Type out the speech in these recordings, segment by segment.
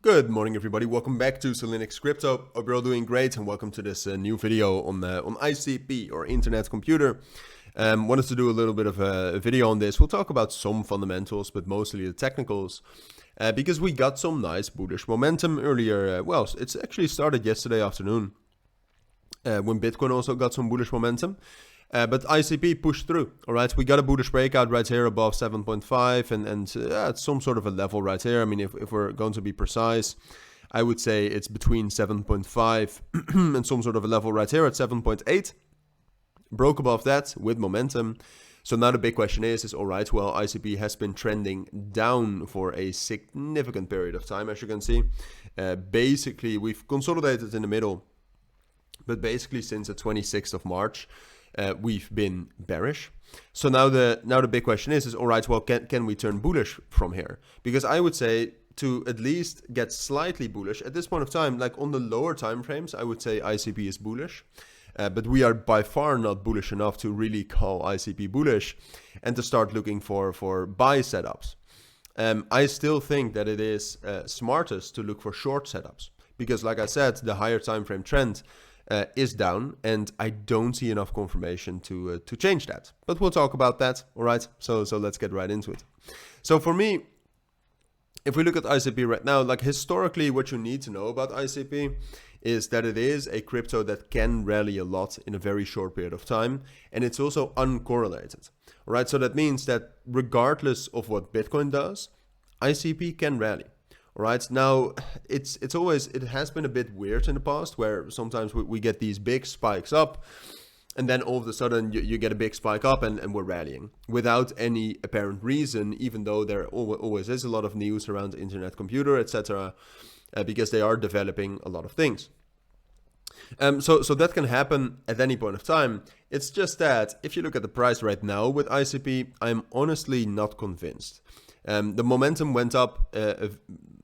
Good morning, everybody. Welcome back to Cilinix Crypto. Hope you're all doing great, and welcome to this new video on ICP or Internet Computer. Wanted to do a little bit of a video on this. We'll talk about some fundamentals, but mostly the technicals, because we got some nice bullish momentum earlier. Well, it's actually started yesterday afternoon when Bitcoin also got some bullish momentum. But ICP pushed through. All right, we got a bullish breakout right here above 7.5 and it's some sort of a level right here. I mean, if we're going to be precise, I would say it's between 7.5 and some sort of a level right here at 7.8. Broke above that with momentum. So now the big question is all right, well, ICP has been trending down for a significant period of time, as you can see. Basically, we've consolidated in the middle, but basically since the 26th of March, we've been bearish. So now the big question is all right, well, can we turn bullish from here? Because I would say to at least get slightly bullish at this point of time, like on the lower time frames, I would say ICP is bullish. But we are by far not bullish enough to really call ICP bullish and to start looking for buy setups. I still think that it is smartest to look for short setups because, like I said, the higher time frame trend is down, and I don't see enough confirmation to change that. But we'll talk about that. All right. So let's get right into it. So for me, if we look at ICP right now, like historically, what you need to know about ICP is that it is a crypto that can rally a lot in a very short period of time, and it's also uncorrelated. All right. So that means that regardless of what Bitcoin does, ICP can rally. All right, now it has been a bit weird in the past where sometimes we get these big spikes up and then all of a sudden you get a big spike up and we're rallying without any apparent reason, even though there always is a lot of news around the Internet Computer, etc., because they are developing a lot of things. So that can happen at any point of time. It's just that if you look at the price right now with ICP, I'm honestly not convinced. The momentum went up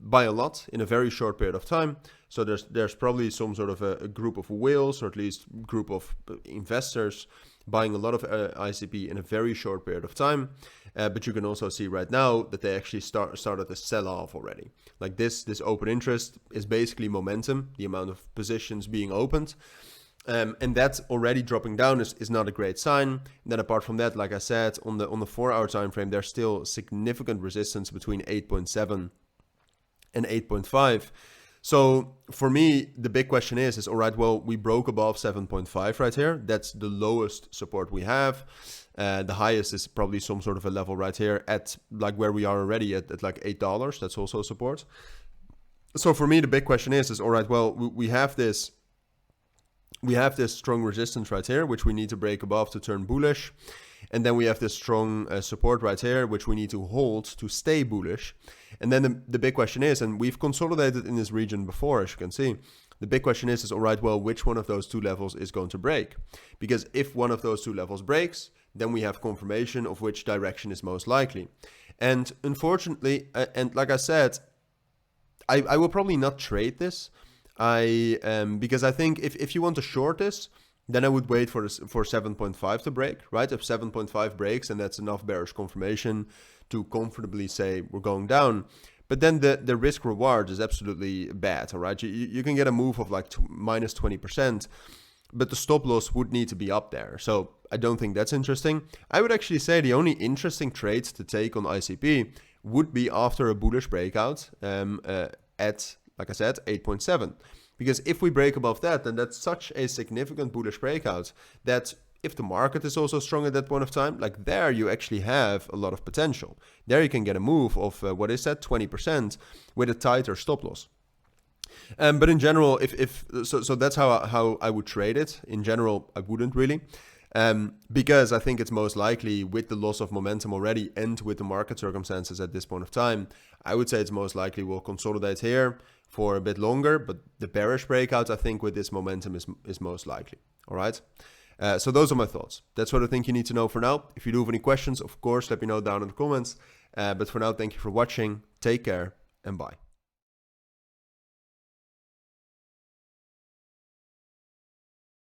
by a lot in a very short period of time. So there's probably some sort of a group of whales, or at least group of investors buying a lot of ICP in a very short period of time. But you can also see right now that they actually started to sell off already. Like this open interest is basically momentum, the amount of positions being opened. And that already dropping down is not a great sign. And then apart from that, like I said, on the 4-hour time frame, there's still significant resistance between 8.7 and 8.5. So for me, the big question is all right, well, we broke above 7.5 right here. That's the lowest support we have. The highest is probably some sort of a level right here at like where we are already at like $8. That's also support. So for me, the big question is all right, well, we have this strong resistance right here, which we need to break above to turn bullish. And then we have this strong support right here, which we need to hold to stay bullish. And then the big question is, and we've consolidated in this region before, as you can see, the big question is all right, well, which one of those two levels is going to break? Because if one of those two levels breaks, then we have confirmation of which direction is most likely. And unfortunately, and like I said, I will probably not trade this. Because I think if you want to short this, then I would wait for 7.5 to break, right? If 7.5 breaks, and that's enough bearish confirmation to comfortably say we're going down. But then the risk reward is absolutely bad, all right? You can get a move of like minus 20%, but the stop loss would need to be up there. So I don't think that's interesting. I would actually say the only interesting trade to take on ICP would be after a bullish breakout at, like I said, 8.7. Because if we break above that, then that's such a significant bullish breakout that if the market is also strong at that point of time, like there you actually have a lot of potential. There you can get a move of, 20% with a tighter stop loss. But in general, so that's how I would trade it. In general, I wouldn't really. Because I think it's most likely with the loss of momentum already and with the market circumstances at this point of time, I would say it's most likely we'll consolidate here for a bit longer, but the bearish breakout, I think, with this momentum is most likely. All right. So those are my thoughts. That's what I think you need to know for now. If you do have any questions, of course, let me know down in the comments. But for now, thank you for watching. Take care and bye.